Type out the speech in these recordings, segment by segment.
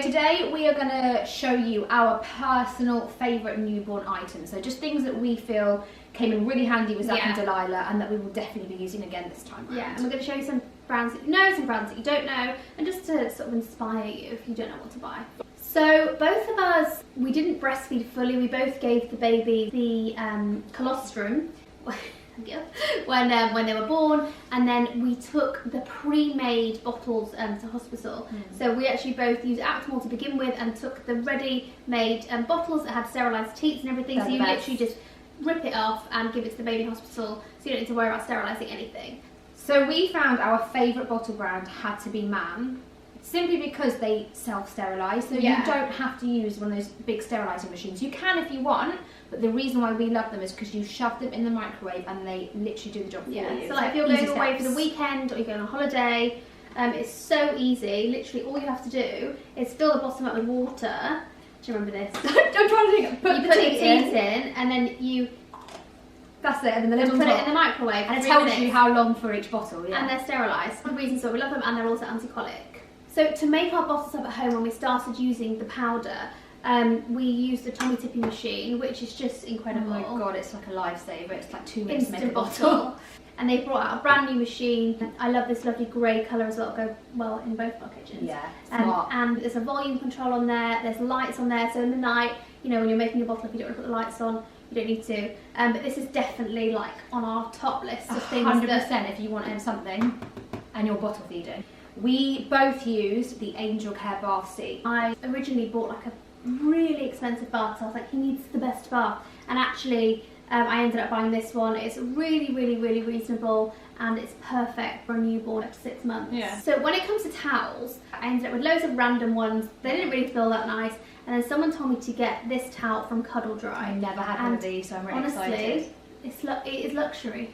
today we are going to show you our personal favourite newborn items. So just things that we feel came in really handy with Zach and Delilah, and that we will definitely be using again this time around. Yeah, and we're going to show you some brands that you know, some brands that you don't know, and just to sort of inspire you if you don't know what to buy. So both of us, we didn't breastfeed fully. We both gave the baby the colostrum when they were born, and then we took the pre-made bottles to hospital. So we actually both used Aptamol to begin with and took the ready-made bottles that had sterilised teats and everything. So you literally just rip it off and give it to the baby hospital, so you don't need to worry about sterilising anything. So we found our favourite bottle brand had to be Man, simply because they self-sterilise, so you don't have to use one of those big sterilising machines. You can if you want, but the reason why we love them is because you shove them in the microwave and they literally do the job for you. So like if you're going away for the weekend or you're going on holiday, it's so easy. Literally all you have to do is fill the bottom up with water. Do you remember this? Don't try to think. You put the teat in and then you... That's it, and then the lid on put top. it in the microwave. And it tells you how long for each bottle, And they're sterilised. One of the reasons why we love them, and they're also anti-colic. So to make our bottles up at home, when we started using the powder, we used the tummy tipping machine, which is just incredible. Oh my god, it's like a lifesaver. It's like 2 minutes to make a bottle. And they brought out a brand new machine. I love this lovely grey colour as well. It'll go well in both of our kitchens. Yeah, smart. And there's a volume control on there. There's lights on there. So in the night, you know, when you're making your bottle, if you don't want to put the lights on, you don't need to. But this is definitely like on our top list of things. 100% if you want something and you're bottle feeding. We both used the Angel Care bath seat. I originally bought like a really expensive bath, so I was like, he needs the best bath. And actually, I ended up buying this one. It's really, really, really reasonable, and it's perfect for a newborn up to 6 months. Yeah. So when it comes to towels, I ended up with loads of random ones. They didn't really feel that nice. And then someone told me to get this towel from Cuddle Dry. I never had one of these, so I'm really excited. Honestly, it is luxury.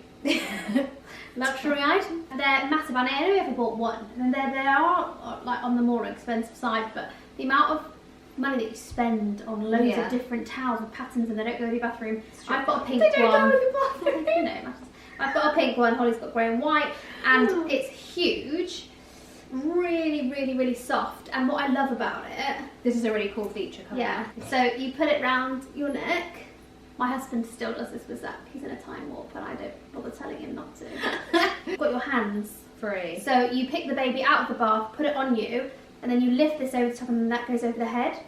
Luxury item. They're massive, and I only ever bought one. And they are like on the more expensive side, but the amount of money that you spend on loads of different towels with patterns, and they don't go to your bathroom. I've got a pink one. They don't go to your bathroom. You know, I've got a pink one. Holly's got grey and white, and it's huge. Really, really, really soft. And what I love about it, this is a really cool feature. So you put it round your neck. My husband still does this with Zach. He's in a time warp, and I don't bother telling him not to. You've got your hands free. So you pick the baby out of the bath, put it on you, and then you lift this over the top, and then that goes over the head.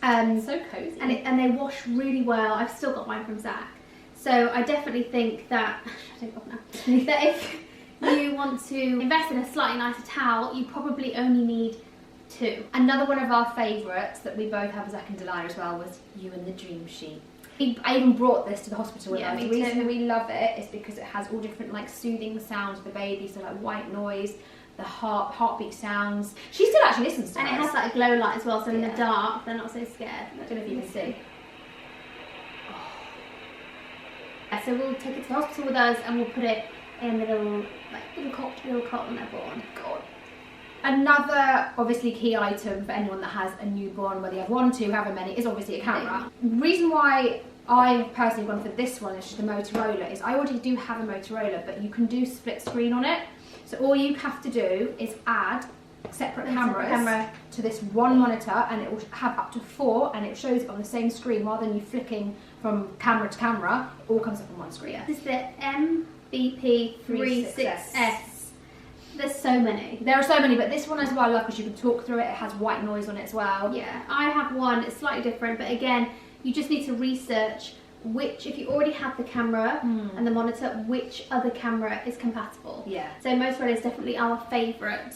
So cozy. And they wash really well. I've still got mine from Zach. So I definitely think that, I don't know, that if you want to invest in a slightly nicer towel, you probably only need 2. Another one of our favourites that we both have, Zach and Delilah as well, was You and the Dream Sheet. I even brought this to the hospital with us. The reason that we love it is because it has all different like soothing sounds for the baby, so like white noise, the heartbeat sounds. She still actually listens to us. And it has like a glow light as well, so in the dark they're not so scared. I don't know if you can see. So we'll take it to the hospital with us, and we'll put it in the little cot when they're born. God. Another obviously key item for anyone that has a newborn, whether you have 1, 2, however many, is obviously a camera. The reason why I've personally gone for this one, it's just a Motorola, is I already do have a Motorola, but you can do split screen on it. So all you have to do is add separate cameras to this one monitor, and it will have up to 4, and it shows it on the same screen rather than you flicking from camera to camera. It all comes up on one screen. This is the MVP36S. There's so many. There are so many, but this one as well I love because you can talk through it. It has white noise on it as well. Yeah, I have one. It's slightly different, but again, you just need to research which, if you already have the camera and the monitor, which other camera is compatible. Yeah. So Motorola is definitely our favourite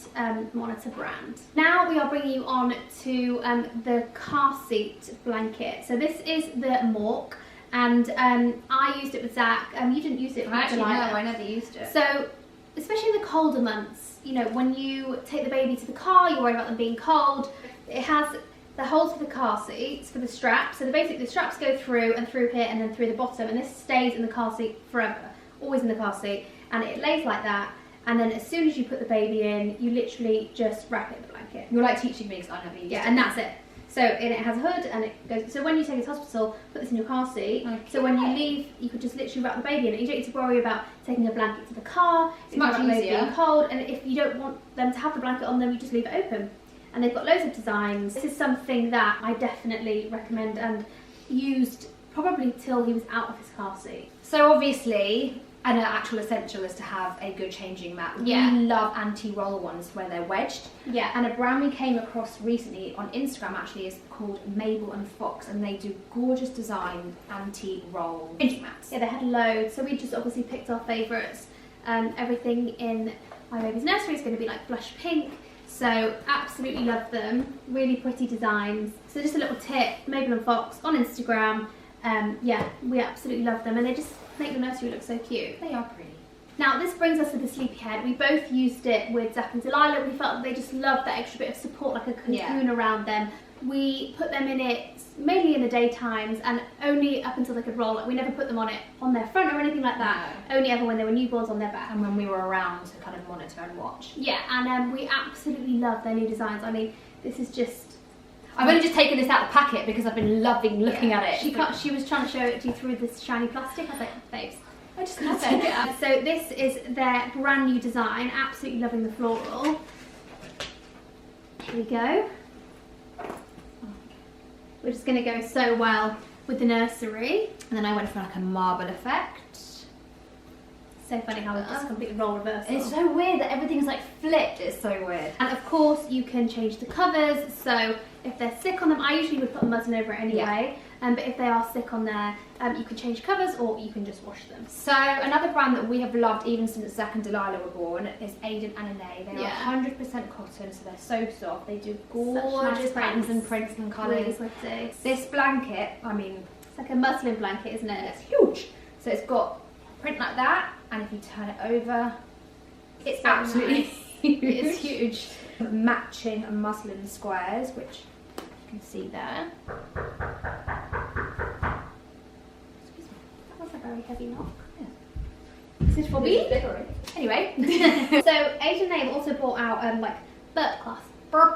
monitor brand. Now we are bringing you on to the car seat blanket. So this is the Mork, and I used it with Zach. You didn't use it with Actually, no, Delilah. I never used it. So, especially in the colder months, you know, when you take the baby to the car, you worry about them being cold. It has the holes for the car seats, for the straps. So basically the straps go through and through here and then through the bottom, and this stays in the car seat forever, always in the car seat, and it lays like that. And then as soon as you put the baby in, you literally just wrap it in the blanket. You're like teaching me because I never used it. Yeah, and that's it. So and it has a hood, and it goes. So when you take it to hospital, put this in your car seat. Okay. So when you leave, you could just literally wrap the baby in it. You don't need to worry about taking a blanket to the car. It's much easier. Being cold, and if you don't want them to have the blanket on them, you just leave it open. and they've got loads of designs. This is something that I definitely recommend and used probably till he was out of his car seat. So obviously, an actual essential is to have a good changing mat. Yeah. We love anti-roll ones where they're wedged. Yeah. And a brand we came across recently on Instagram actually is called Mabel and Fox, and they do gorgeous designed anti-roll changing mats. Yeah, they had loads, so we just obviously picked our favourites. Everything in my baby's nursery is going to be like blush pink, so absolutely love them. Really pretty designs. So just a little tip, Mabel and Fox on Instagram. Yeah, we absolutely love them, and they just make the nursery look so cute. They are pretty. Now this brings us to the sleepyhead. We both used it with Zach and Delilah. We felt that they just loved that extra bit of support, like a cocoon around them. We put them in it mainly in the daytimes and only up until they could roll. Like, we never put them on it on their front or anything like that. No. Only ever when they were newborns on their back. And when we were around to kind of monitor and watch. Yeah, and we absolutely love their new designs. I mean, this is just... I've only just taken this out of the packet because I've been loving looking at it. She was trying to show it to you through this shiny plastic. I was like, babes, I just love it. So this is their brand new design. Absolutely loving the floral. Here we go. We're just going to go so well with the nursery. And then I went for like a marble effect. So funny how it's just completely role reversal. It's so weird that everything's like flipped. It's so weird. And of course you can change the covers, so if they're sick on them, I usually would put a muslin over it anyway, but if they are sick on there, you can change covers or you can just wash them. So another brand that we have loved even since Zach and Delilah were born is Aiden and Anae. They are 100% cotton, so they're so soft. They do gorgeous nice patterns and prints and colours. Really pretty. This blanket, I mean, it's like a muslin blanket, isn't it? It's huge. So it's got print like that, and if you turn it over, it's absolutely huge. It is huge. Matching muslin squares, which you can see there. Excuse me, that was a very heavy knock. Yeah. Is this for me? Anyway. So Aiden and Anae have also brought out like burp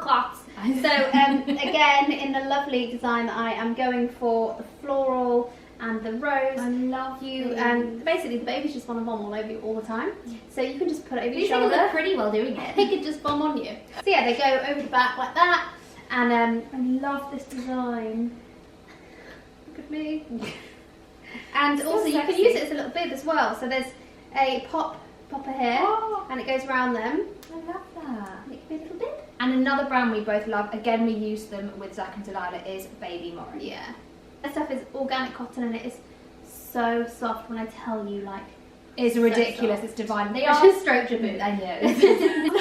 cloths. So again, in the lovely design that I am going for, the floral and the rose. I love you. Basically, the babies just want to bomb all over you all the time. So you can just put it over your shoulder. These look pretty well doing it. They could just bomb on you. So yeah, they go over the back like that. And I love this design. Look at me. And So also you sexy. can use it as a little bib as well. So there's a popper here, and it goes around them. I love that. And it can be a little bib. And another brand we both love, again we use them with Zach and Delilah, is Babygrow. Yeah. This stuff is organic cotton and it is so soft when I tell you, like, It's ridiculous, it's divine. They I are just stroked your boot. I know. It's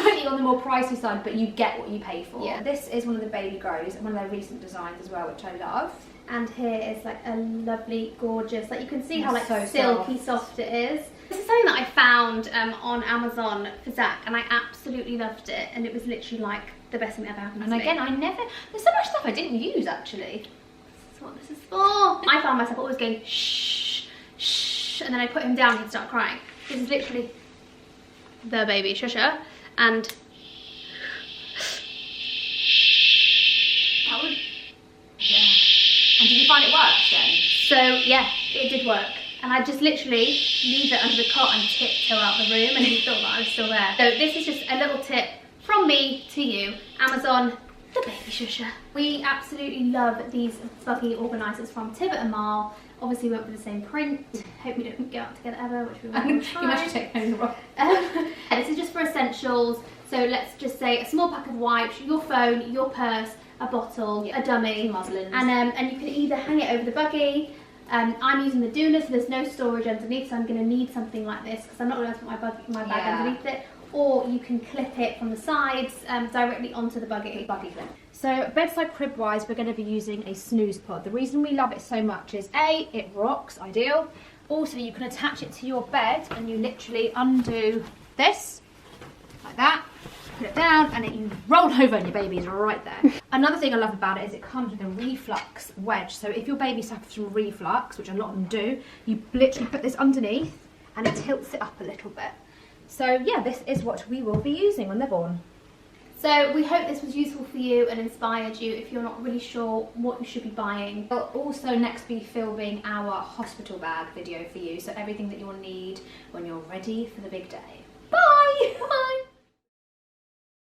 slightly on the more pricey side, but you get what you pay for. Yeah. This is one of the Babygrows, and one of their recent designs as well, which I love. And here is like a lovely, gorgeous, like you can see how like so silky soft it is. This is something that I found on Amazon for Zach, and I absolutely loved it, and it was literally like the best thing that ever happened to And me. again, there's so much stuff I didn't use actually. This is what this is for. I found myself always going shh, shh, and then I put him down and he'd start crying. This is literally the baby shusher, and That would, yeah. And did you find it worked then? so yeah, it did work. And I just literally leave it under the cot and tiptoe out the room, and he thought that I was still there. So this is just a little tip from me to you. Amazon, the baby shusher. We absolutely love these buggy organisers from Tibbet and Marl. Obviously we went for the same print. Hope we don't go out together ever, which we won't. You must take home the wrong. This is just for essentials. So let's just say a small pack of wipes, your phone, your purse, a bottle, a dummy, muslins. and you can either hang it over the buggy. I'm using the doona, so there's no storage underneath, so I'm going to need something like this because I'm not going to put my bag underneath it. Or you can clip it from the sides directly onto the buggy clip. So bedside crib wise, we're going to be using a snooze pod. The reason we love it so much is A, it rocks, ideal. Also, you can attach it to your bed and you literally undo this, like that, put it down, and you roll over and your baby's right there. Another thing I love about it is it comes with a reflux wedge. So if your baby suffers from reflux, which a lot of them do, you literally put this underneath and it tilts it up a little bit. So yeah, this is what we will be using when they're born. So we hope this was useful for you and inspired you if you're not really sure what you should be buying. We'll also next be filming our hospital bag video for you, so everything that you'll need when you're ready for the big day. Bye! Bye!